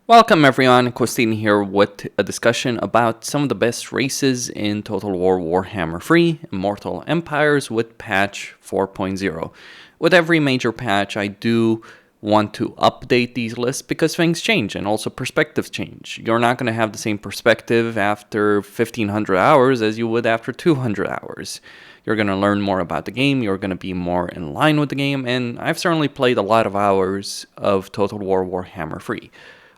Welcome everyone, Costin here with a discussion about some of the best races in Total War Warhammer 3, Immortal Empires with patch 4.0. With every major patch I do want to update these lists because things change and also perspectives change. You're not going to have the same perspective after 1500 hours as you would after 200 hours. You're going to learn more about the game, you're going to be more in line with the game, and I've certainly played a lot of hours of Total War Warhammer 3.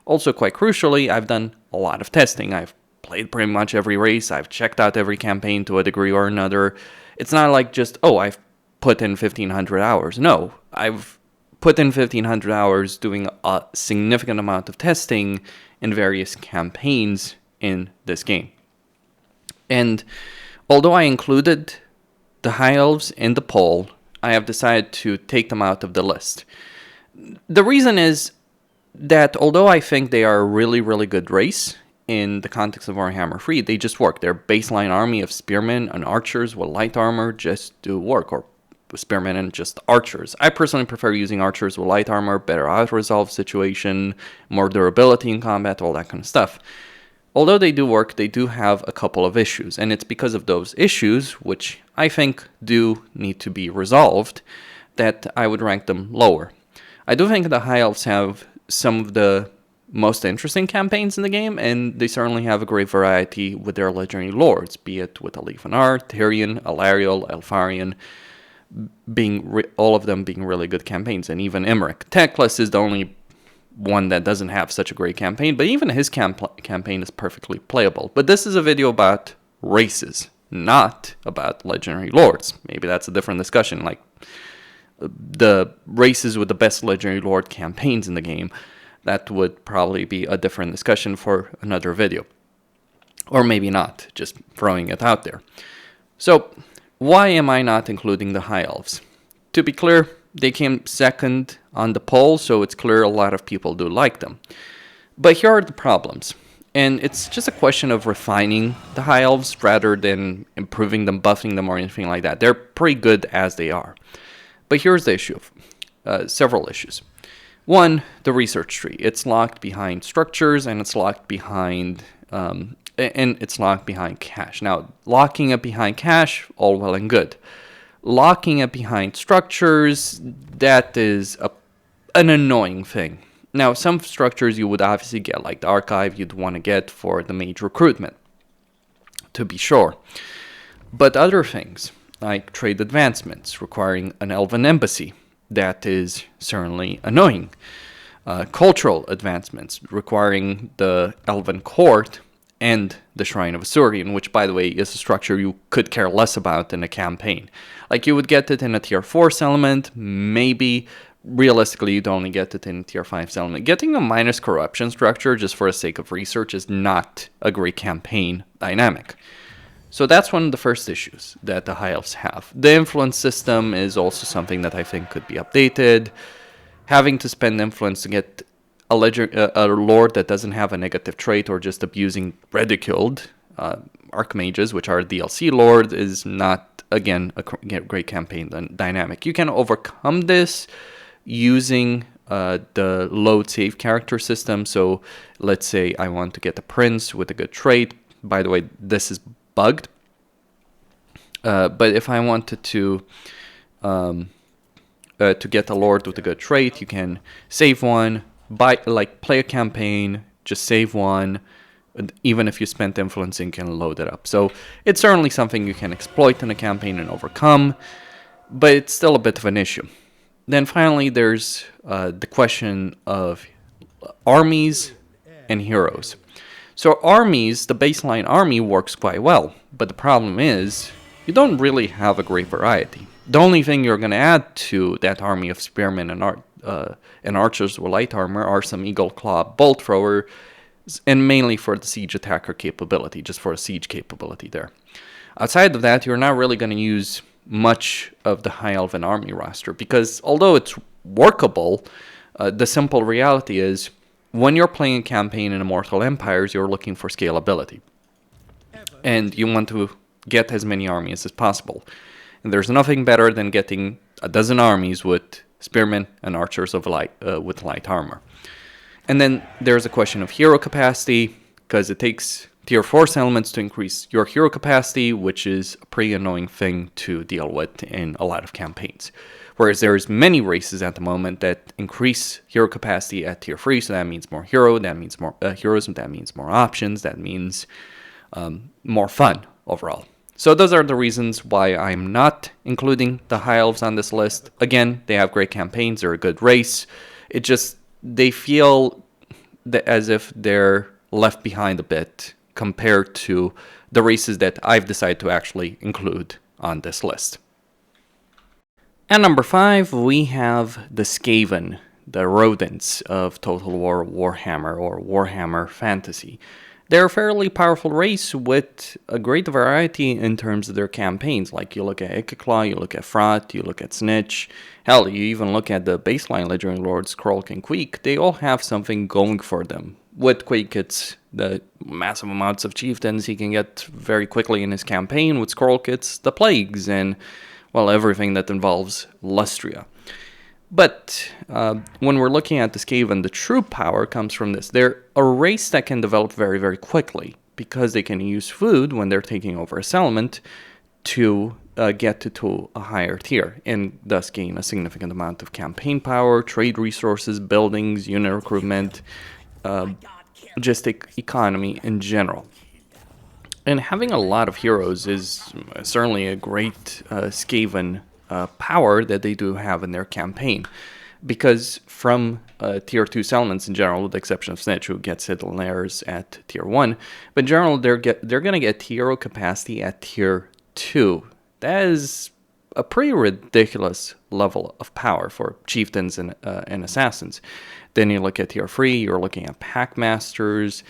Also, quite crucially, I've done a lot of testing. I've played pretty much every race. I've checked out every campaign to a degree or another. It's not like just, oh, I've put in 1,500 hours. No, I've put in 1,500 hours doing a significant amount of testing in various campaigns in this game. And although I included the High Elves in the poll, I have decided to take them out of the list. The reason is that although I think they are a really good race in the context of Warhammer 3, they just work. Their baseline army of spearmen and archers with light armor just do work, or spearmen and just archers. I personally prefer using archers with light armor, better out-resolve situation, more durability in combat, all that kind of stuff. Although they do work, they do have a couple of issues, and it's because of those issues, which I think do need to be resolved, that I would rank them lower. I do think the High Elves have some of the most interesting campaigns in the game, and they certainly have a great variety with their legendary lords, be it with Alefanar, Tyrion, Alariel, Elfarion, all of them being really good campaigns, and even Emmerich. Teclis is the only one that doesn't have such a great campaign, but even his campaign is perfectly playable. But this is a video about races, not about legendary lords. Maybe that's a different discussion, like the races with the best legendary lord campaigns in the game. That would probably be a different discussion for another video. Or maybe not, just throwing it out there. So, why am I not including the High Elves? To be clear, they came second on the poll, so it's clear a lot of people do like them. But here are the problems. And it's just a question of refining the High Elves rather than improving them, buffing them, or anything like that. They're pretty good as they are. But here's the issue, several issues. One, the research tree. It's locked behind structures, and it's locked behind cache. Now, locking it behind cache, all well and good. Locking it behind structures, that is an annoying thing. Now, some structures you would obviously get, like the archive you'd want to get for the mage recruitment, to be sure. But other things, like trade advancements requiring an elven embassy, that is certainly annoying. Cultural advancements requiring the elven court and the Shrine of Asuryan, which, by the way, is a structure you could care less about in a campaign. Like, you would get it in a tier 4 settlement, maybe. Realistically, you'd only get it in tier 5 settlement. Getting a minus corruption structure just for the sake of research is not a great campaign dynamic. So that's one of the first issues that the High Elves have. The influence system is also something that I think could be updated. Having to spend influence to get a lord that doesn't have a negative trait or just abusing ridiculed archmages, which are DLC lord, is not, again, a great campaign dynamic. You can overcome this using the load save character system. So let's say I want to get a prince with a good trait. By the way, this is bugged, but if I wanted to get a lord with a good trait, you can save one, play a campaign, just save one, and even if you spent influencing, you can load it up. So it's certainly something you can exploit in a campaign and overcome, but it's still a bit of an issue. Then finally, there's the question of armies and heroes. So armies, the baseline army works quite well, but the problem is you don't really have a great variety. The only thing you're going to add to that army of spearmen and archers with light armor are some eagle claw bolt throwers, and mainly for the siege attacker capability, just for a siege capability there. Outside of that, you're not really going to use much of the High Elven army roster, because although it's workable, the simple reality is when you're playing a campaign in Immortal Empires, you're looking for scalability. And you want to get as many armies as possible. And there's nothing better than getting a dozen armies with spearmen and archers with light armor. And then there's a question of hero capacity, because it takes tier 4 settlements to increase your hero capacity, which is a pretty annoying thing to deal with in a lot of campaigns. Whereas there's many races at the moment that increase hero capacity at tier 3, so that means more hero, that means more heroes, that means more options, that means more fun overall. So those are the reasons why I'm not including the High Elves on this list. Again, they have great campaigns, they're a good race. It just, they feel as if they're left behind a bit compared to the races that I've decided to actually include on this list. At number 5, we have the Skaven, the rodents of Total War Warhammer or Warhammer Fantasy. They're a fairly powerful race with a great variety in terms of their campaigns. Like you look at Ikeclaw, you look at Frot, you look at Snitch. Hell, you even look at the baseline Legendary Lords, Krolk and Queek. They all have something going for them. With Queek, it's the massive amounts of chieftains he can get very quickly in his campaign. With Krolk, it's the plagues and, well, everything that involves Lustria. But when we're looking at the Skaven, the true power comes from this. They're a race that can develop very, very quickly because they can use food when they're taking over a settlement to get to a higher tier and thus gain a significant amount of campaign power, trade resources, buildings, unit recruitment, just economy in general. And having a lot of heroes is certainly a great Skaven power that they do have in their campaign, because from tier 2 settlements in general, with the exception of Snitch, who gets Sinnelleos at tier 1, but in general they're going to get hero capacity at tier 2. That is a pretty ridiculous level of power for chieftains and assassins. Then you look at tier 3, you're looking at packmasters,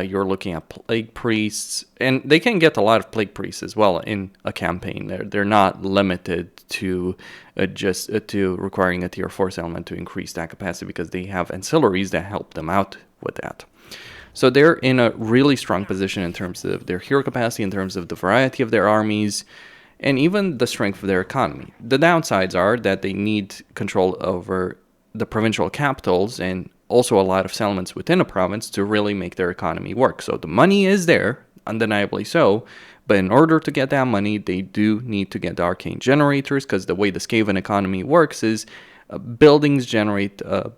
you're looking at plague priests, and they can get a lot of plague priests as well in a campaign. They're not limited to to requiring a tier 4 settlement to increase that capacity, because they have ancillaries that help them out with that. So they're in a really strong position in terms of their hero capacity, in terms of the variety of their armies, and even the strength of their economy. The downsides are that they need control over the provincial capitals and also a lot of settlements within a province to really make their economy work. So the money is there, undeniably so, but in order to get that money, they do need to get the arcane generators, because the way the Skaven economy works is buildings generate a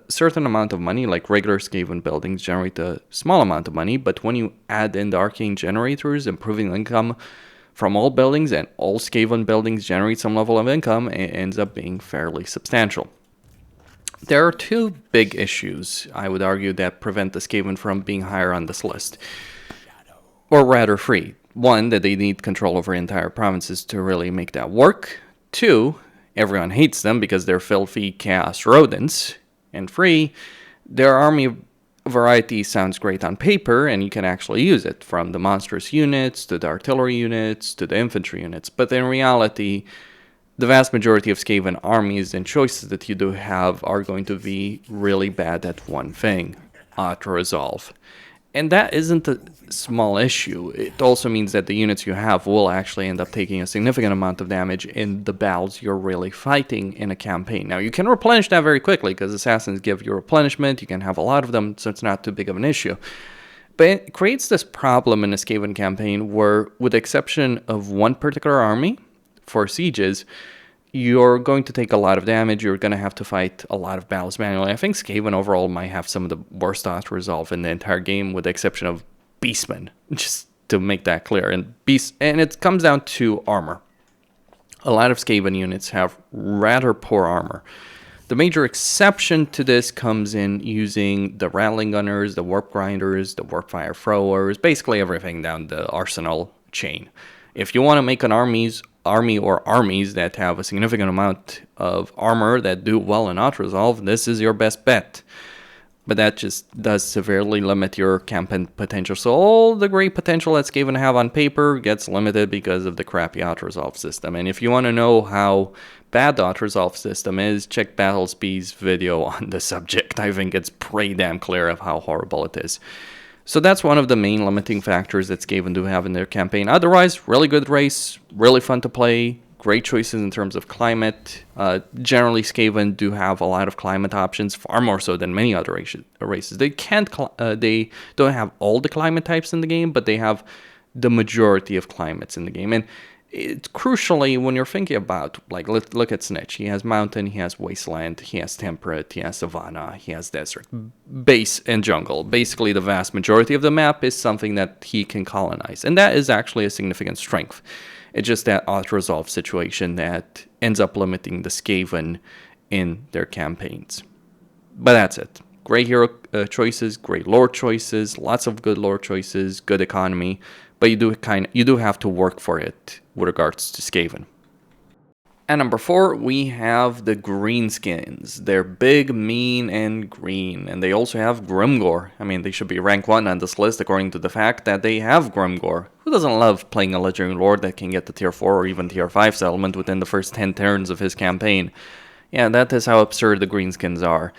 certain amount of money, like regular Skaven buildings generate a small amount of money, but when you add in the arcane generators, improving income from all buildings, and all Skaven buildings generate some level of income, it ends up being fairly substantial. There are two big issues, I would argue, that prevent the Skaven from being higher on this list, or rather three. One, that they need control over entire provinces to really make that work. Two, everyone hates them because they're filthy chaos rodents. And three, their army variety sounds great on paper, and you can actually use it, from the monstrous units to the artillery units to the infantry units. But in reality, the vast majority of Skaven armies and choices that you do have are going to be really bad at one thing: auto-resolve. And that isn't a small issue. It also means that the units you have will actually end up taking a significant amount of damage in the battles you're really fighting in a campaign. Now, you can replenish that very quickly, because assassins give you replenishment, you can have a lot of them, so it's not too big of an issue. But it creates this problem in a Skaven campaign where, with the exception of one particular army for sieges, you're going to take a lot of damage. You're going to have to fight a lot of battles manually. I think Skaven overall might have some of the worst auto-resolve in the entire game, with the exception of Beastmen, just to make that clear. And it comes down to armor. A lot of Skaven units have rather poor armor. The major exception to this comes in using the Rattling Gunners, the Warp Grinders, the Warp Fire Throwers, basically everything down the arsenal chain. If you want to make an army or armies that have a significant amount of armor that do well in auto-resolve, this is your best bet. But that just does severely limit your campaign potential. So all the great potential that Skaven have on paper gets limited because of the crappy auto-resolve system. And if you want to know how bad the auto-resolve system is, check Battlespeed's video on the subject. I think it's pretty damn clear of how horrible it is. So that's one of the main limiting factors that Skaven do have in their campaign. Otherwise, really good race, really fun to play, great choices in terms of climate. Generally, Skaven do have a lot of climate options, far more so than many other races. They don't have all the climate types in the game, but they have the majority of climates in the game. And it's crucially, when you're thinking about, like, look at Snitch. He has mountain, he has wasteland, he has temperate, he has savanna, he has desert, base, and jungle. Basically, the vast majority of the map is something that he can colonize, and that is actually a significant strength. It's just that auto-resolve situation that ends up limiting the Skaven in their campaigns. But that's it. Great hero choices, great lore choices, lots of good lore choices, good economy, but you do have to work for it with regards to Skaven. At number 4, we have the Greenskins. They're big, mean, and green, and they also have GRIMGOR. I mean, they should be rank 1 on this list according to the fact that they have GRIMGOR. Who doesn't love playing a Legendary Lord that can get to tier 4 or even tier 5 settlement within the first 10 turns of his campaign? Yeah, that is how absurd the Greenskins are.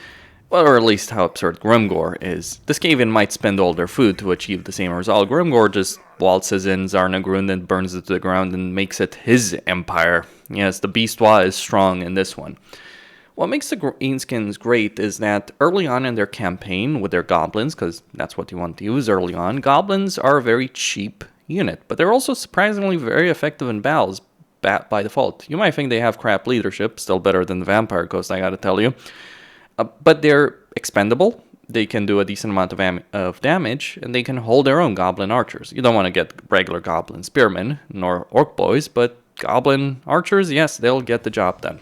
Well, or at least how absurd GRIMGOR is. The Skaven might spend all their food to achieve the same result. GRIMGOR just waltzes in Zarnagrund and burns it to the ground and makes it his empire. Yes, the Beastois is strong in this one. What makes the Greenskins great is that early on in their campaign with their goblins, because that's what you want to use early on, goblins are a very cheap unit, but they're also surprisingly very effective in battles by default. You might think they have crap leadership, still better than the Vampire Ghost, I gotta tell you. But they're expendable, they can do a decent amount of damage, and they can hold their own goblin archers. You don't want to get regular goblin spearmen, nor orc boys, but goblin archers, yes, they'll get the job done.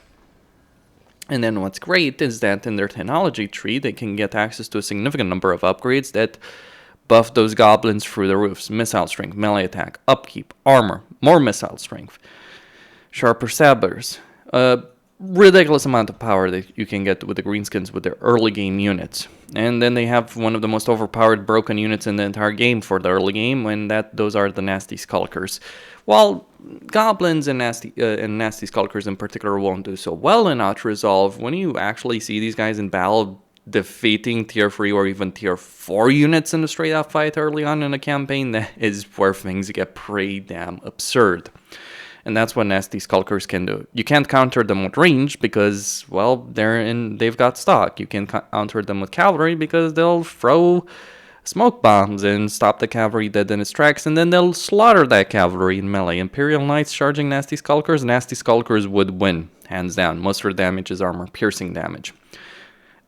And then what's great is that in their technology tree, they can get access to a significant number of upgrades that buff those goblins through the roofs. Missile strength, melee attack, upkeep, armor, more missile strength, sharper sabers, ridiculous amount of power that you can get with the Greenskins with their early game units. And then they have one of the most overpowered broken units in the entire game for the early game, and those are the Nasty Skulkers. While goblins and nasty Skulkers in particular won't do so well in auto-resolve, when you actually see these guys in battle defeating tier 3 or even tier 4 units in a straight-up fight early on in a campaign, that is where things get pretty damn absurd. And that's what Nasty Skulkers can do. You can't counter them with range because, well, they've got stock. You can counter them with cavalry because they'll throw smoke bombs and stop the cavalry dead in its tracks, and then they'll slaughter that cavalry in melee. Imperial Knights charging Nasty Skulkers would win, hands down. Most of their damage is armor piercing damage.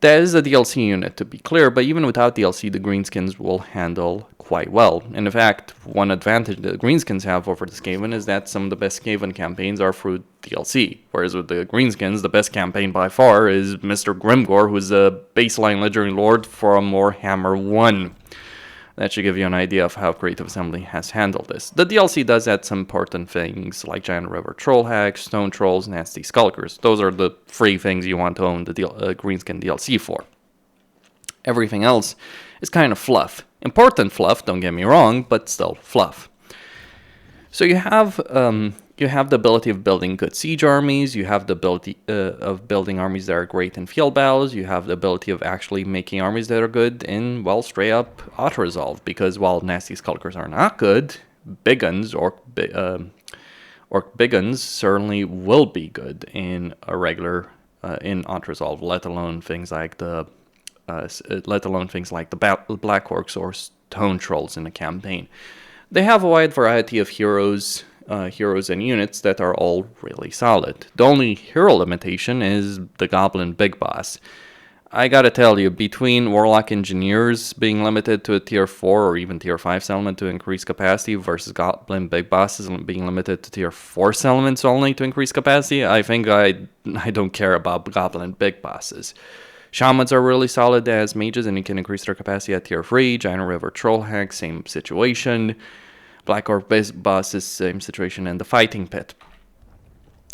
That is a DLC unit, to be clear, but even without DLC, the Greenskins will handle quite well. And in fact, one advantage the Greenskins have over the Skaven is that some of the best Skaven campaigns are through DLC. Whereas with the Greenskins, the best campaign by far is Mr. GRIMGOR, who's a baseline Legendary Lord from Warhammer 1. That should give you an idea of how Creative Assembly has handled this. The DLC does add some important things like Giant River Troll Hacks, Stone Trolls, Nasty Skulkers. Those are the 3 things you want to own the Greenskin DLC for. Everything else is kind of fluff. Important fluff, don't get me wrong, but still fluff. So you have the ability of building good siege armies, you have the ability of building armies that are great in field battles, you have the ability of actually making armies that are good in, well, straight up auto-resolve, because while Nasty Skulkers are not good, big guns, or big guns certainly will be good in a regular, in auto-resolve, let alone things like the Black Orcs or Stone Trolls in a campaign. They have a wide variety of heroes and units that are all really solid. The only hero limitation is the Goblin Big Boss. I gotta tell you, between Warlock Engineers being limited to a tier 4 or even tier 5 settlement to increase capacity versus Goblin Big Bosses being limited to tier 4 settlements only to increase capacity, I think I don't care about Goblin Big Bosses. Shamans are really solid as mages and you can increase their capacity at tier 3. Giant River Troll Hack, same situation. Black Orc Bosses, same situation, and the Fighting Pit.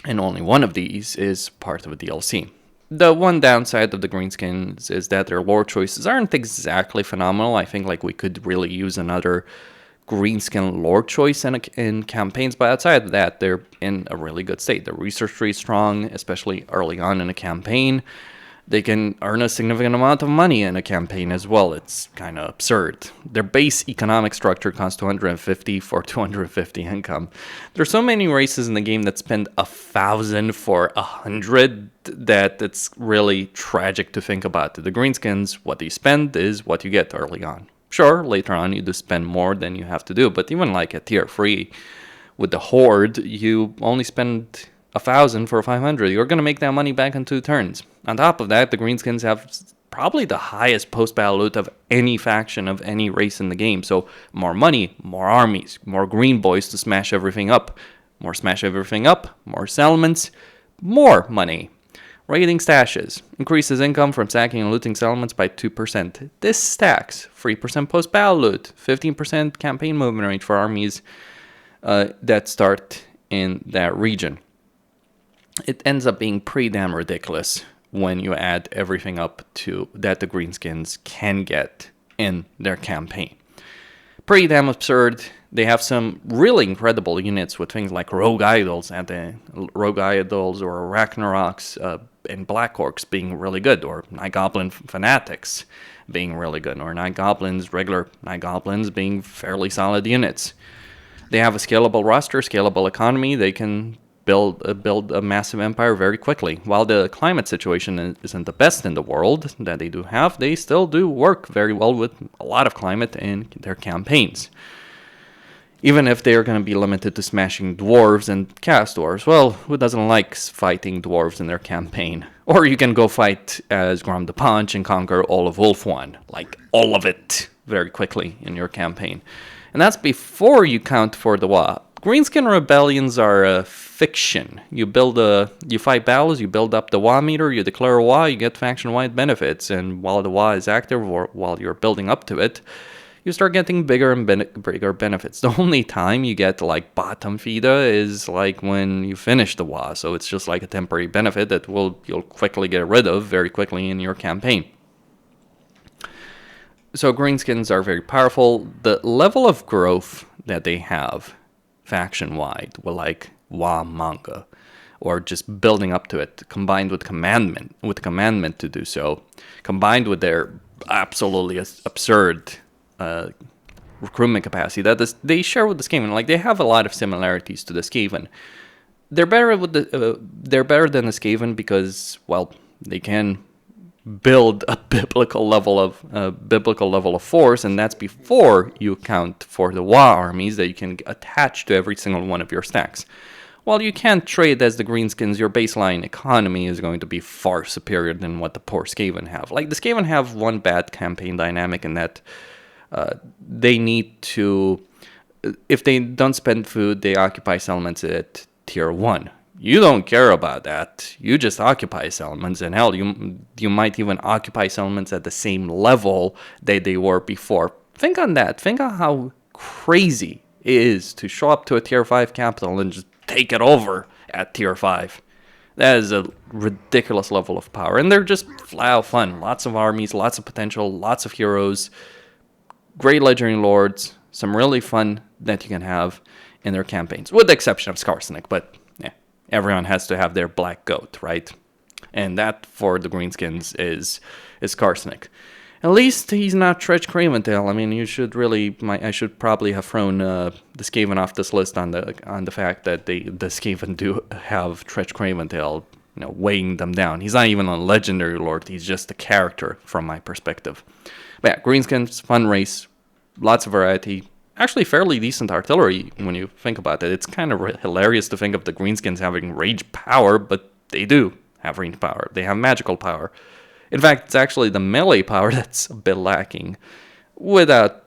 And only one of these is part of a DLC. The one downside of the Greenskins is that their lore choices aren't exactly phenomenal. I think we could really use another Greenskin lore choice in campaigns, but outside of that, they're in a really good state. The research tree is strong, especially early on in a campaign. They can earn a significant amount of money in a campaign as well. It's kind of absurd. Their base economic structure costs 250 for 250 income. There's so many races in the game that spend 1,000 for 100 that it's really tragic to think about. The greenskins, what you spend is what you get early on. Sure, later on you do spend more than you have to do, but even like at tier 3 with the Horde, you only spend 1,000 for 500. You're going to make that money back in 2 turns. On top of that, the greenskins have probably the highest post-battle loot of any faction of any race in the game. So more money, more armies, more green boys to smash everything up. More smash everything up, more settlements, more money. Raiding stashes increases income from sacking and looting settlements by 2%. This stacks 3% post-battle loot, 15% campaign movement range for armies that start in that region. It ends up being pretty damn ridiculous when you add everything up to that the greenskins can get in their campaign. Pretty damn absurd. They have some really incredible units with things like rogue idols or Ragnaroks and Black Orcs being really good, or Night Goblin fanatics being really good, or regular Night Goblins being fairly solid units. They have a scalable roster, scalable economy. They can build a massive empire very quickly. While the climate situation isn't the best in the world that they do have, they still do work very well with a lot of climate in their campaigns. Even if they are going to be limited to smashing dwarves and cast dwarves, well, who doesn't like fighting dwarves in their campaign? Or you can go fight as Grom the Punch and conquer all of Wolf-1, like all of it, very quickly in your campaign. And that's before you count for the WA. Greenskin rebellions are a fiction. You fight battles, you build up the WA meter, you declare a WA, you get faction-wide benefits, and while the WA is active or while you're building up to it, you start getting bigger and bigger benefits. The only time you get like bottom feeder is like when you finish the WA, so it's just like a temporary benefit that you'll quickly get rid of very quickly in your campaign. So greenskins are very powerful. The level of growth that they have faction-wide, like WA manga, or just building up to it, combined with commandment to do so, combined with their absolutely absurd recruitment capacity that they share with the Skaven. Like, they have a lot of similarities to the Skaven. They're better than the Skaven because, well, they can build a biblical level of force, and that's before you account for the WA armies that you can attach to every single one of your stacks. While you can't trade as the greenskins, your baseline economy is going to be far superior than what the poor Skaven have. Like, the Skaven have one bad campaign dynamic in that they need to, if they don't spend food, they occupy settlements at tier 1. You don't care about that. You just occupy settlements, and hell, you might even occupy settlements at the same level that they were before. Think on that. Think on how crazy it is to show up to a tier 5 capital and just take it over at tier 5. That is a ridiculous level of power, and they're just flat out fun. Lots of armies, lots of potential, lots of heroes, great legendary lords, some really fun that you can have in their campaigns, with the exception of Skarsnik, but yeah, everyone has to have their black goat, right? And that, for the greenskins, is Skarsnik. At least he's not Tretch Craventail. I mean, I should probably have thrown the Skaven off this list on the fact that the Skaven do have Tretch Craventail, weighing them down. He's not even a legendary lord. He's just a character from my perspective. But yeah, greenskins, fun race, lots of variety. Actually, fairly decent artillery when you think about it. It's kind of hilarious to think of the greenskins having range power, but they do have range power. They have magical power. In fact, it's actually the melee power that's a bit lacking,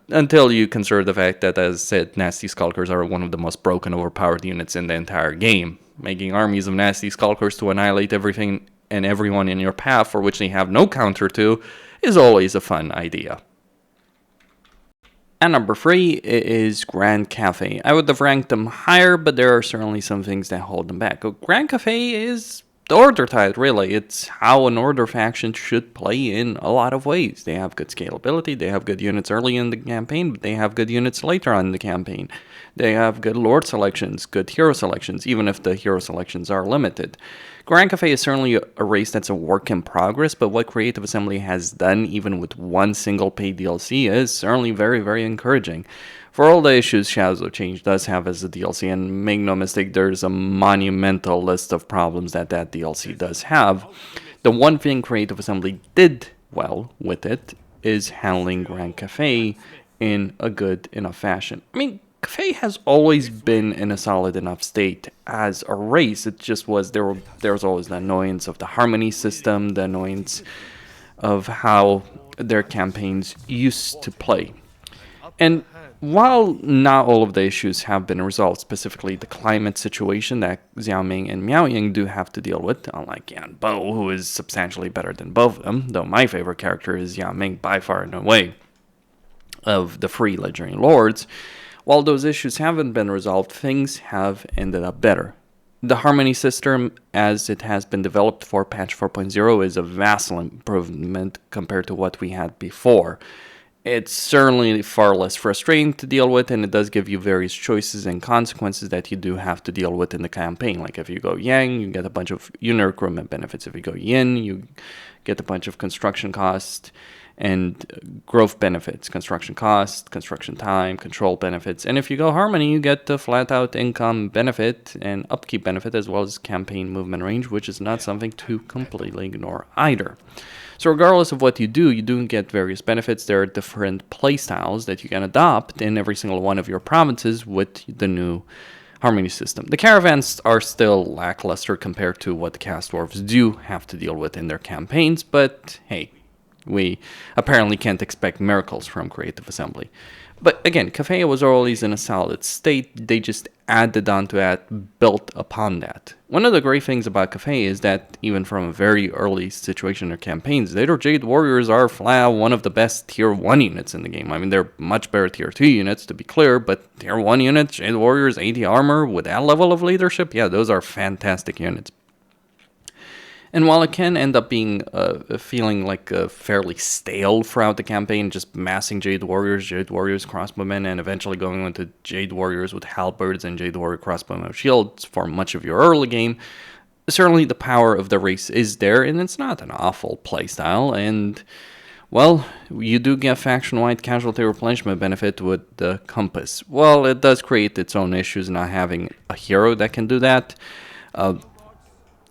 until you consider the fact that, as I said, Nasty Skulkers are one of the most broken, overpowered units in the entire game. Making armies of Nasty Skulkers to annihilate everything and everyone in your path for which they have no counter to is always a fun idea. At number 3 is Grand Cathay. I would have ranked them higher, but there are certainly some things that hold them back. Grand Cathay is the Order Tide, really. It's how an Order faction should play in a lot of ways. They have good scalability, they have good units early in the campaign, but they have good units later on in the campaign. They have good Lord selections, good hero selections, even if the hero selections are limited. Grand Cathay is certainly a race that's a work in progress, but what Creative Assembly has done, even with one single paid DLC, is certainly very, very encouraging. For all the issues Shadows of Change does have as a DLC, and make no mistake, there's a monumental list of problems that DLC does have, the one thing Creative Assembly did well with it is handling Grand Cathay in a good enough fashion. I mean, Cathay has always been in a solid enough state as a race. It just was, there was always the annoyance of the harmony system, the annoyance of how their campaigns used to play. And while not all of the issues have been resolved, specifically the climate situation that Xiaoming and Miaoying do have to deal with, unlike Yan Bo, who is substantially better than both of them, though my favorite character is Xiaoming by far and away of the free Legendary Lords. While those issues haven't been resolved, things have ended up better. The Harmony system, as it has been developed for patch 4.0, is a vast improvement compared to what we had before. It's certainly far less frustrating to deal with, and it does give you various choices and consequences that you do have to deal with in the campaign. Like if you go Yang, you get a bunch of unit recruitment benefits. If you go Yin, you get a bunch of construction costs and growth benefits, construction cost, construction time, control benefits. And if you go Harmony, you get the flat out income benefit and upkeep benefit, as well as campaign movement range, which is not something to completely ignore either. So regardless of what you do get various benefits. There are different playstyles that you can adopt in every single one of your provinces with the new Harmony system. The caravans are still lackluster compared to what the cast dwarves do have to deal with in their campaigns, but hey, we apparently can't expect miracles from Creative Assembly. But again, Cathay was always in a solid state. They just added on to that, built upon that. One of the great things about Cathay is that even from a very early situation in their campaigns, their Jade Warriors are flat one of the best tier 1 units in the game. I mean, they're much better tier 2 units, to be clear, but tier 1 units, Jade Warriors, 80 armor, with that level of leadership, yeah, those are fantastic units. And while it can end up being feeling like fairly stale throughout the campaign, just massing Jade Warriors, crossbowmen, and eventually going into Jade Warriors with halberds and Jade Warrior crossbowmen with shields for much of your early game, certainly the power of the race is there, and it's not an awful playstyle. And well, you do get faction-wide casualty replenishment benefit with the compass. Well, it does create its own issues not having a hero that can do that.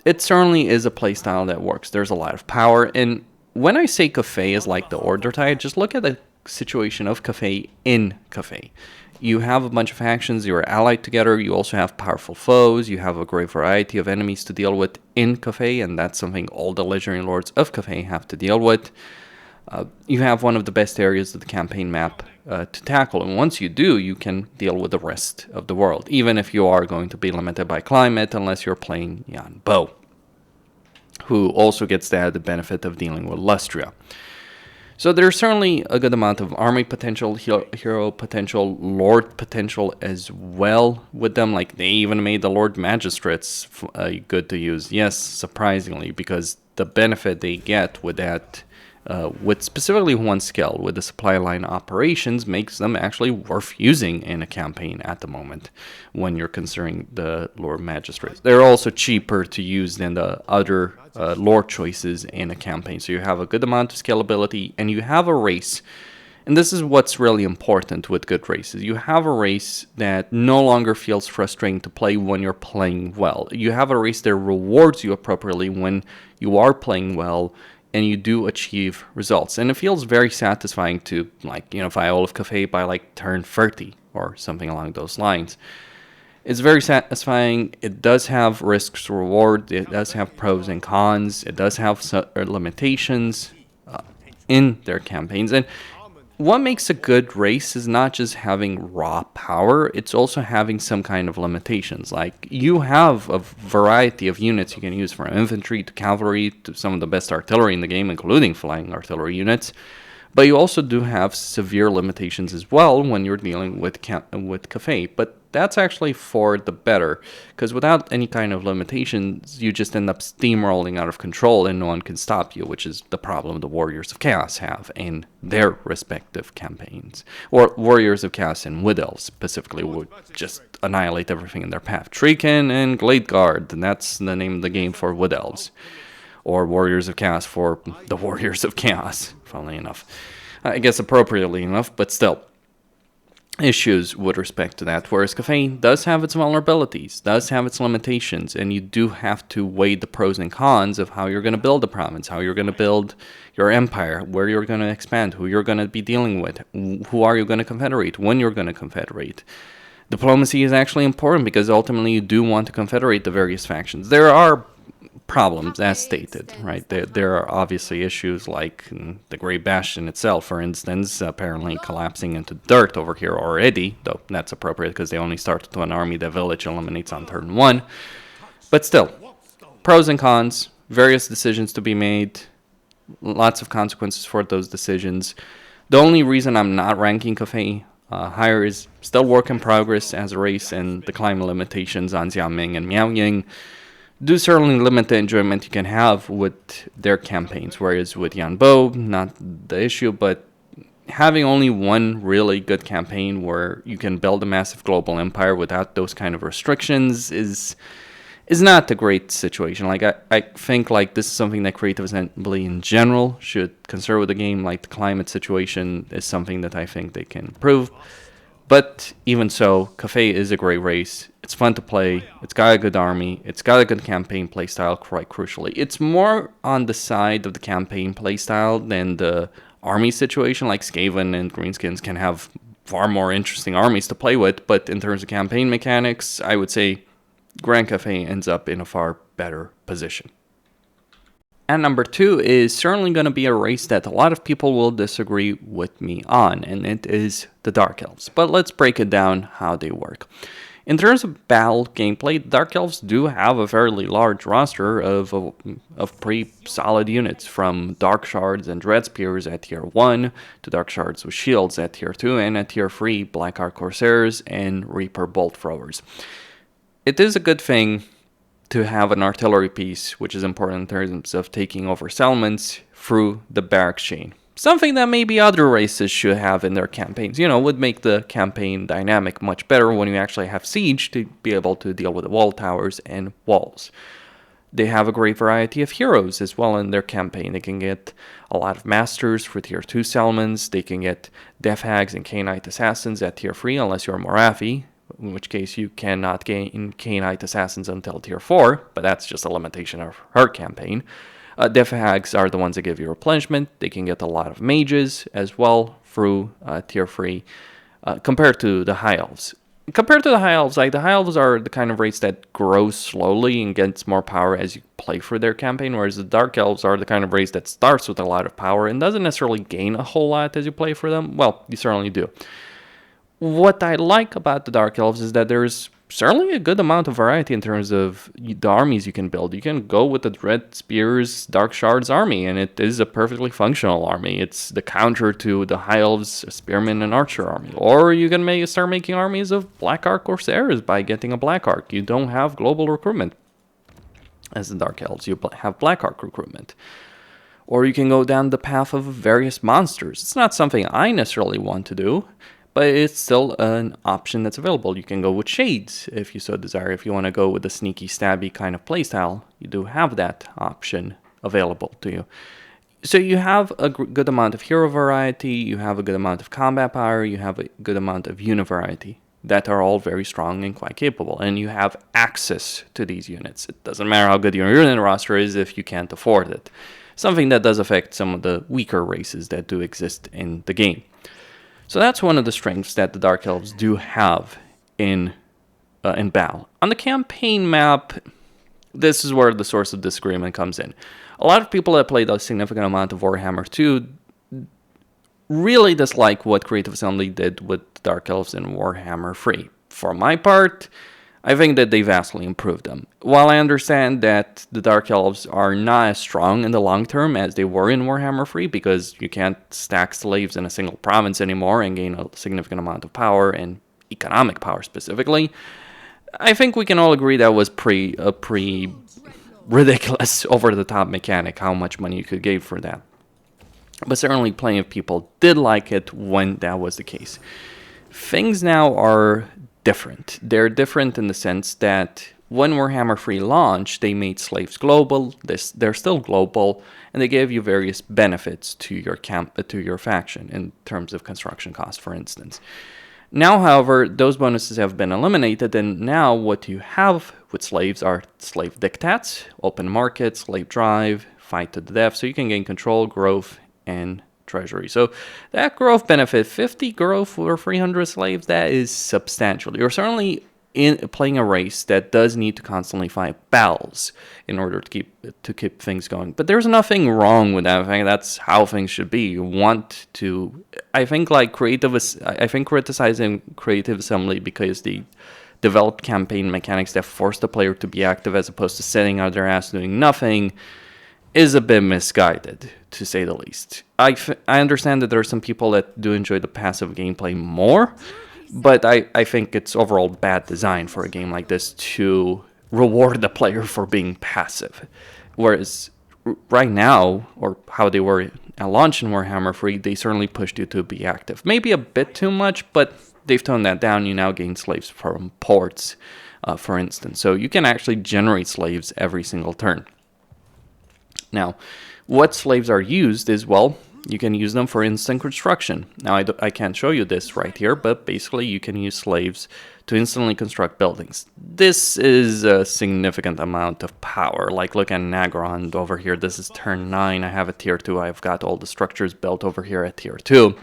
It certainly is a playstyle that works. There's a lot of power, and when I say Cathay is like the Order Tide, just look at the situation of Cathay in Cathay. You have a bunch of factions, you're allied together, you also have powerful foes, you have a great variety of enemies to deal with in Cathay, and that's something all the Legendary Lords of Cathay have to deal with. You have one of the best areas of the campaign map to tackle, and once you do, you can deal with the rest of the world, even if you are going to be limited by climate, unless you're playing Yan Bo, who also gets the added benefit of dealing with Lustria. So there's certainly a good amount of army potential, hero potential, lord potential as well with them. Like, they even made the Lord Magistrates good to use. Yes, surprisingly, because the benefit they get with that, with specifically one skill, with the supply line operations, makes them actually worth using in a campaign at the moment when you're considering the Lord Magistrates. They're also cheaper to use than the other lore choices in a campaign. So you have a good amount of scalability, and you have a race, and this is what's really important with good races. You have a race that no longer feels frustrating to play when you're playing well. You have a race that rewards you appropriately when you are playing well, and you do achieve results. And it feels very satisfying to, like, you know, file all of Cathay by like turn 30 or something along those lines. It's very satisfying. It does have risks, reward. It does have pros and cons. It does have limitations in their campaigns. And what makes a good race is not just having raw power, it's also having some kind of limitations. Like, you have a variety of units you can use, from infantry to cavalry to some of the best artillery in the game, including flying artillery units. But you also do have severe limitations as well when you're dealing with Cathay. But that's actually for the better, because without any kind of limitations, you just end up steamrolling out of control and no one can stop you, which is the problem the Warriors of Chaos have in their respective campaigns. Or Warriors of Chaos and Wood Elves specifically would just annihilate everything in their path. Treekin and Gladeguard, and that's the name of the game for Wood Elves. Or Warriors of Chaos for the Warriors of Chaos, funnily enough. I guess appropriately enough, but still. Issues with respect to that, whereas Cathay does have its vulnerabilities, does have its limitations, and you do have to weigh the pros and cons of how you're going to build a province, how you're going to build your empire, where you're going to expand, who you're going to be dealing with, who are you going to confederate, when you're going to confederate. Diplomacy is actually important because ultimately you do want to confederate the various factions. There are problems, as stated, right? There are obviously issues like the Great Bastion itself, for instance, apparently collapsing into dirt over here already, though that's appropriate because they only started to an army the village eliminates on turn 1. But still, pros and cons, various decisions to be made, lots of consequences for those decisions. The only reason I'm not ranking Cathay higher is still work in progress as a race, and the climate limitations on Xiaoming and Miaoying do certainly limit the enjoyment you can have with their campaigns, whereas with Yanbo, not the issue, but having only one really good campaign where you can build a massive global empire without those kind of restrictions is not a great situation. Like, I think like this is something that Creative Assembly in general should consider with the game. Like, the climate situation is something that I think they can improve. But even so, Cathay is a great race. It's fun to play. It's got a good army. It's got a good campaign playstyle, quite crucially. It's more on the side of the campaign playstyle than the army situation. Like, Skaven and Greenskins can have far more interesting armies to play with. But in terms of campaign mechanics, I would say Grand Cathay ends up in a far better position. And number 2 is certainly going to be a race that a lot of people will disagree with me on, and it is the Dark Elves. But let's break it down how they work. In terms of battle gameplay, Dark Elves do have a fairly large roster of pretty solid units, from Dark Shards and Dread Spears at tier 1, to Dark Shards with Shields at tier 2, and at tier 3, Black Arc Corsairs and Reaper Bolt Throwers. It is a good thing to have an artillery piece, which is important in terms of taking over settlements through the barracks chain. Something that maybe other races should have in their campaigns. You know, would make the campaign dynamic much better when you actually have siege to be able to deal with the wall towers and walls. They have a great variety of heroes as well in their campaign. They can get a lot of masters for tier 2 settlements. They can get Death Hags and Knight Assassins at tier 3 unless you're Morathi, in which case you cannot gain Knight Assassins until tier 4, but that's just a limitation of her campaign. Death Hags are the ones that give you replenishment. They can get a lot of mages as well through tier 3 compared to the High Elves. Compared to the High Elves, like, the High Elves are the kind of race that grows slowly and gets more power as you play through their campaign, whereas the Dark Elves are the kind of race that starts with a lot of power and doesn't necessarily gain a whole lot as you play for them. Well, you certainly do. What I like about the Dark Elves is that there's certainly a good amount of variety in terms of the armies you can build. You can go with the Dread Spears Dark Shards army, and it is a perfectly functional army. It's the counter to the High Elves Spearman and Archer army. Or you can start making armies of Black Arc Corsairs by getting a Black Arc. You don't have global recruitment as the Dark Elves. You have Black Arc recruitment. Or you can go down the path of various monsters. It's not something I necessarily want to do, but it's still an option that's available. You can go with Shades if you so desire. If you want to go with the sneaky, stabby kind of playstyle, you do have that option available to you. So you have a good amount of hero variety, you have a good amount of combat power, you have a good amount of unit variety that are all very strong and quite capable. And you have access to these units. It doesn't matter how good your unit roster is if you can't afford it. Something that does affect some of the weaker races that do exist in the game. So that's one of the strengths that the Dark Elves do have in battle. On the campaign map, this is where the source of disagreement comes in. A lot of people that played a significant amount of Warhammer 2 really dislike what Creative Assembly did with Dark Elves in Warhammer 3. For my part, I think that they vastly improved them. While I understand that the Dark Elves are not as strong in the long term as they were in Warhammer 3, because you can't stack slaves in a single province anymore and gain a significant amount of power and economic power specifically, I think we can all agree that was a pretty ridiculous, over-the-top mechanic, how much money you could give for that. But certainly plenty of people did like it when that was the case. Things now are different. They're different in the sense that when Warhammer 3 launched, they made slaves global. They're still global, and they gave you various benefits to your faction in terms of construction cost, for instance. Now, however, those bonuses have been eliminated, and now what you have with slaves are slave dictates, open market, slave drive, fight to the death, so you can gain control, growth, and treasury. So that growth benefit, 50 growth for 300 slaves, that is substantial. You're certainly playing a race that does need to constantly fight battles in order to keep things going. But there's nothing wrong with that. I think that's how things should be. You want to, I think criticizing Creative Assembly because they developed campaign mechanics that force the player to be active as opposed to sitting out their ass doing nothing is a bit misguided, to say the least. I understand that there are some people that do enjoy the passive gameplay more, but I think it's overall bad design for a game like this to reward the player for being passive. Whereas right now, or how they were at launch in Warhammer 3, they certainly pushed you to be active. Maybe a bit too much, but they've toned that down. You now gain slaves from ports, for instance. So you can actually generate slaves every single turn. Now, what slaves are used is, well, you can use them for instant construction. Now, I can't show you this right here, but basically you can use slaves to instantly construct buildings. This is a significant amount of power. Like, look at Nagron over here. This is turn 9. I have a tier 2. I've got all the structures built over here at tier 2.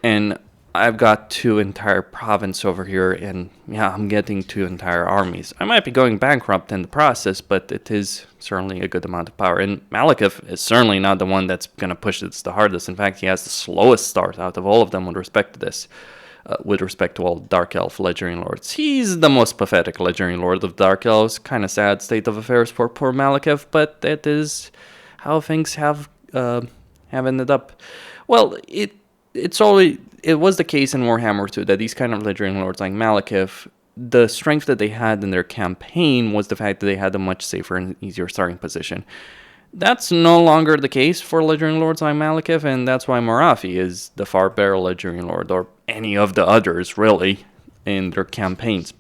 And I've got 2 entire province over here, and yeah, I'm getting 2 entire armies. I might be going bankrupt in the process, but it is certainly a good amount of power. And Malekith is certainly not the one that's going to push this the hardest. In fact, he has the slowest start out of all of them with respect to this, with respect to all Dark Elf Legendary Lords. He's the most pathetic Legendary Lord of Dark Elves. Kind of sad state of affairs for poor Malekith, but that is how things have ended up. Well, it was the case in Warhammer 2 that these kind of Legendary Lords like Malekith, the strength that they had in their campaign was the fact that they had a much safer and easier starting position. That's no longer the case for Legendary Lords like Malekith, and that's why Morathi is the far better Legendary Lord, or any of the others, really, in their campaigns.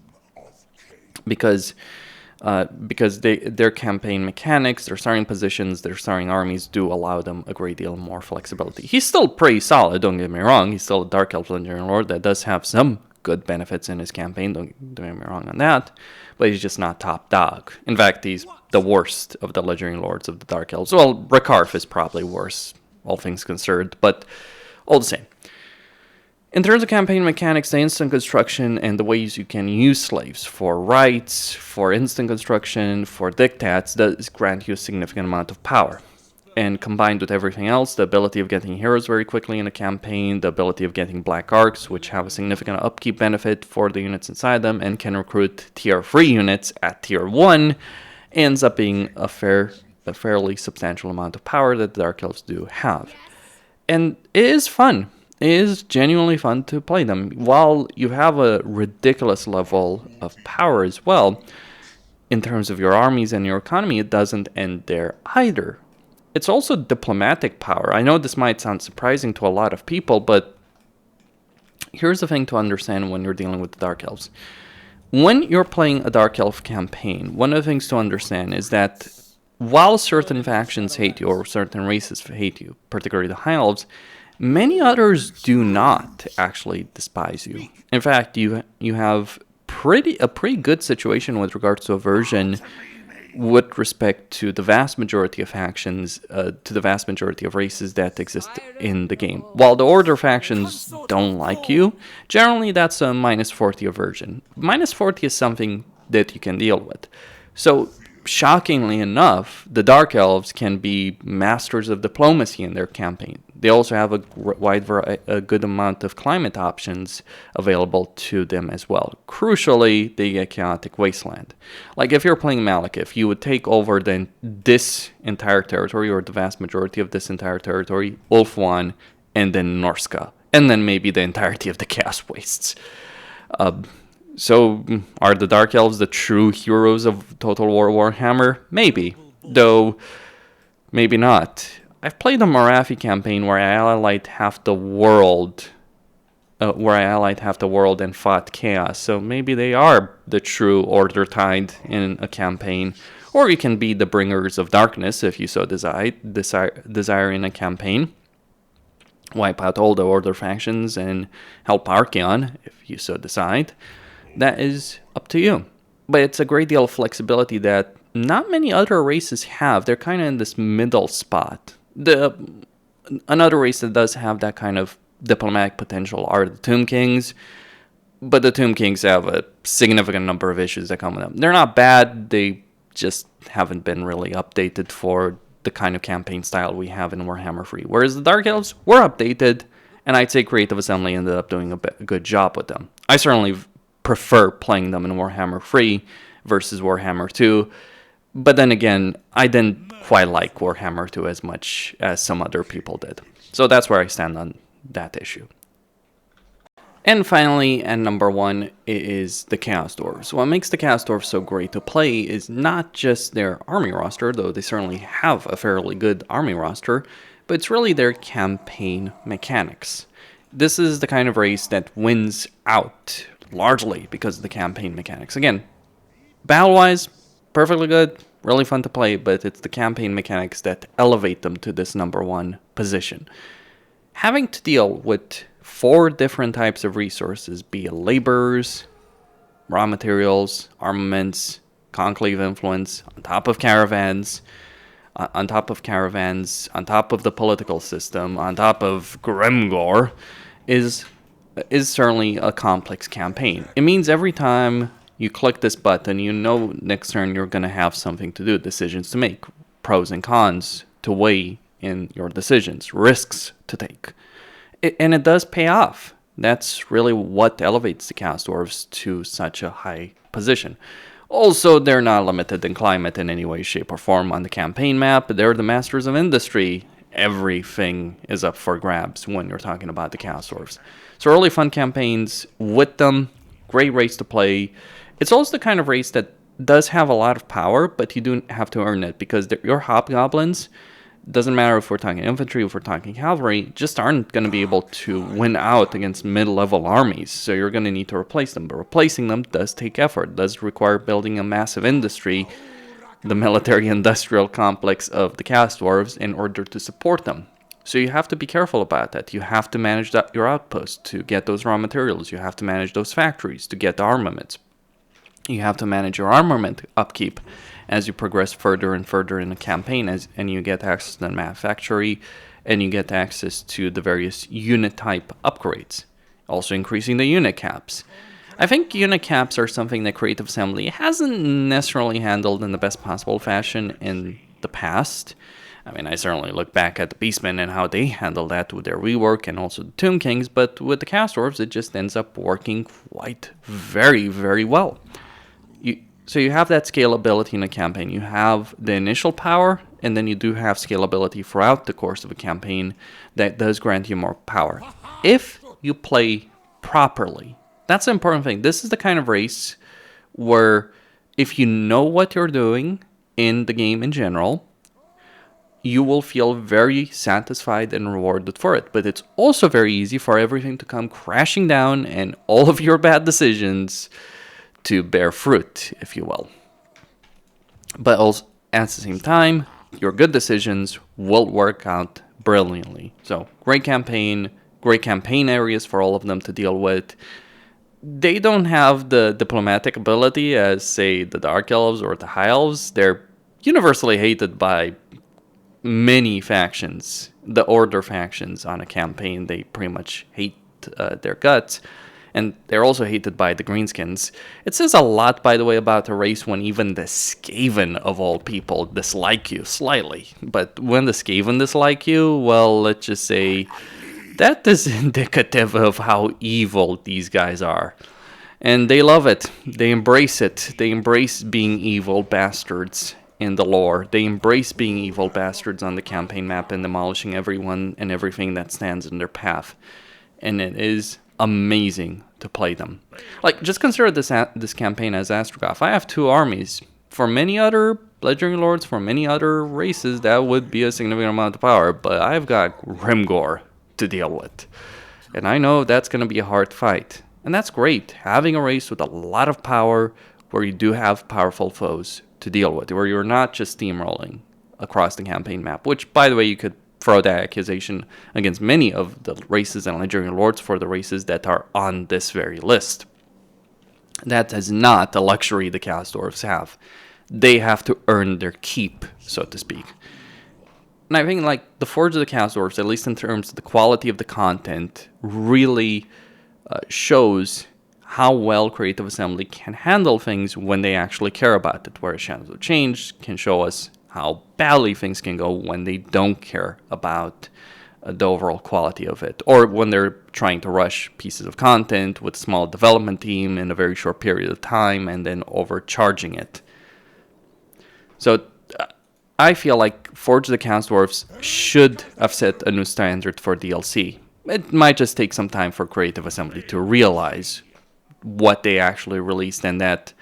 Because their campaign mechanics, their starting positions, their starting armies do allow them a great deal more flexibility. He's still pretty solid, don't get me wrong. He's still a Dark Elf Legendary Lord that does have some good benefits in his campaign, don't get me wrong on that, but he's just not top dog. In fact, he's the worst of the Legendary Lords of the Dark Elves. Well, Rakarth is probably worse, all things considered, but all the same. In terms of campaign mechanics, the instant construction and the ways you can use slaves for rights, for instant construction, for dictates, does grant you a significant amount of power. And combined with everything else, the ability of getting heroes very quickly in a campaign, the ability of getting black arcs, which have a significant upkeep benefit for the units inside them, and can recruit tier 3 units at tier 1, ends up being a fairly substantial amount of power that the Dark Elves do have. And it is fun. It is genuinely fun to play them. While you have a ridiculous level of power as well, in terms of your armies and your economy, it doesn't end there either. It's also diplomatic power. I know this might sound surprising to a lot of people, but here's the thing to understand when you're dealing with the Dark Elves. When you're playing a Dark Elf campaign, one of the things to understand is that while certain factions hate you, or certain races hate you, particularly the High Elves, many others do not actually despise you. In fact, you have a pretty good situation with regards to aversion with respect to the vast majority of factions, to the vast majority of races that exist in the game. While the Order factions don't like you, generally that's a minus 40 aversion. Minus 40 is something that you can deal with. So, shockingly enough, the Dark Elves can be masters of diplomacy in their campaign. They also have a good amount of climate options available to them as well. Crucially, they get Chaotic Wasteland. Like if you're playing Malekith, you would take over this entire territory, or the vast majority of this entire territory, Ulthuan, and then Norska, and then maybe the entirety of the Chaos Wastes. So, are the Dark Elves the true heroes of Total War Warhammer? Maybe, though maybe not. I've played a Morathi campaign where I allied half the world, and fought chaos. So maybe they are the true Order Tide in a campaign, or you can be the Bringers of Darkness if you so desire in a campaign. Wipe out all the Order factions and help Archaon if you so decide. That is up to you. But it's a great deal of flexibility that not many other races have. They're kind of in this middle spot. Another race that does have that kind of diplomatic potential are the Tomb Kings. But the Tomb Kings have a significant number of issues that come with them. They're not bad. They just haven't been really updated for the kind of campaign style we have in Warhammer 3. Whereas the Dark Elves were updated, and I'd say Creative Assembly ended up doing a good job with them. I certainly prefer playing them in Warhammer 3 versus Warhammer 2. But then again, I didn't quite like Warhammer 2 as much as some other people did. So that's where I stand on that issue. And finally, at number 1, is the Chaos Dwarves. What makes the Chaos Dwarves so great to play is not just their army roster, though they certainly have a fairly good army roster, but it's really their campaign mechanics. This is the kind of race that wins out largely because of the campaign mechanics. Again, battle-wise, perfectly good, really fun to play, but it's the campaign mechanics that elevate them to this number 1 position. Having to deal with 4 different types of resources, be it laborers, raw materials, armaments, conclave influence, on top of caravans, on top of the political system, on top of GRIMGOR, is certainly a complex campaign. It means every time you click this button, you know next turn you're going to have something to do, decisions to make, pros and cons to weigh in your decisions, risks to take. And it does pay off. That's really what elevates the Chaos Dwarves to such a high position. Also, they're not limited in climate in any way, shape, or form on the campaign map. They're the masters of industry. Everything is up for grabs when you're talking about the Chaos Dwarves. So really fun campaigns with them. Great race to play. It's also the kind of race that does have a lot of power, but you do have to earn it because your hobgoblins, doesn't matter if we're talking infantry, if we're talking cavalry, just aren't going to be able to win out against mid-level armies. So you're going to need to replace them. But replacing them does take effort, does require building a massive industry, the military-industrial complex of the Chaos Dwarves, in order to support them. So you have to be careful about that. You have to manage your outposts to get those raw materials. You have to manage those factories to get the armaments. You have to manage your armament upkeep as you progress further and further in the campaign, and you get access to the manufactory, and you get access to the various unit type upgrades, also increasing the unit caps. I think unit caps are something that Creative Assembly hasn't necessarily handled in the best possible fashion in the past. I mean, I certainly look back at the Beastmen and how they handled that with their rework, and also the Tomb Kings, but with the Chaos Dwarves, it just ends up working quite very, very well. So you have that scalability in a campaign. You have the initial power, and then you do have scalability throughout the course of a campaign that does grant you more power. If you play properly, that's the important thing. This is the kind of race where if you know what you're doing in the game in general, you will feel very satisfied and rewarded for it. But it's also very easy for everything to come crashing down and all of your bad decisions to bear fruit, if you will. But also, at the same time, your good decisions will work out brilliantly. So, great campaign areas for all of them to deal with. They don't have the diplomatic ability as, say, the Dark Elves or the High Elves. They're universally hated by many factions. The Order factions on a campaign, they pretty much hate their guts. And they're also hated by the Greenskins. It says a lot, by the way, about a race when even the Skaven, of all people, dislike you slightly. But when the Skaven dislike you, well, let's just say that is indicative of how evil these guys are. And they love it. They embrace it. They embrace being evil bastards in the lore. They embrace being evil bastards on the campaign map and demolishing everyone and everything that stands in their path. And it is amazing to play them. Like, just consider this campaign as Astrogoth. I have 2 armies. For many other Legendary Lords, for many other races, that would be a significant amount of power, but I've got GRIMGOR to deal with. And I know that's going to be a hard fight. And that's great, having a race with a lot of power where you do have powerful foes to deal with, where you're not just steamrolling across the campaign map, which, by the way, you could throw that accusation against many of the races and Legendary Lords for the races that are on this very list. That is not a luxury the Chaos Dwarves have. They have to earn their keep, so to speak. And I think, like, the Forge of the Chaos Dwarves, at least in terms of the quality of the content, really shows how well Creative Assembly can handle things when they actually care about it, whereas Shadows of Change can show us how badly things can go when they don't care about the overall quality of it, or when they're trying to rush pieces of content with a small development team in a very short period of time and then overcharging it. So I feel like Forge of the Chaos Dwarves should have set a new standard for DLC. It might just take some time for Creative Assembly to realize what they actually released and that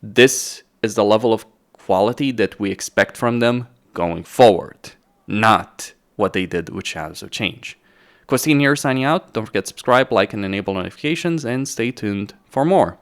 this is the level of quality that we expect from them going forward, not what they did with Shadows of Change. Costin here signing out. Don't forget to subscribe, like, and enable notifications, and stay tuned for more.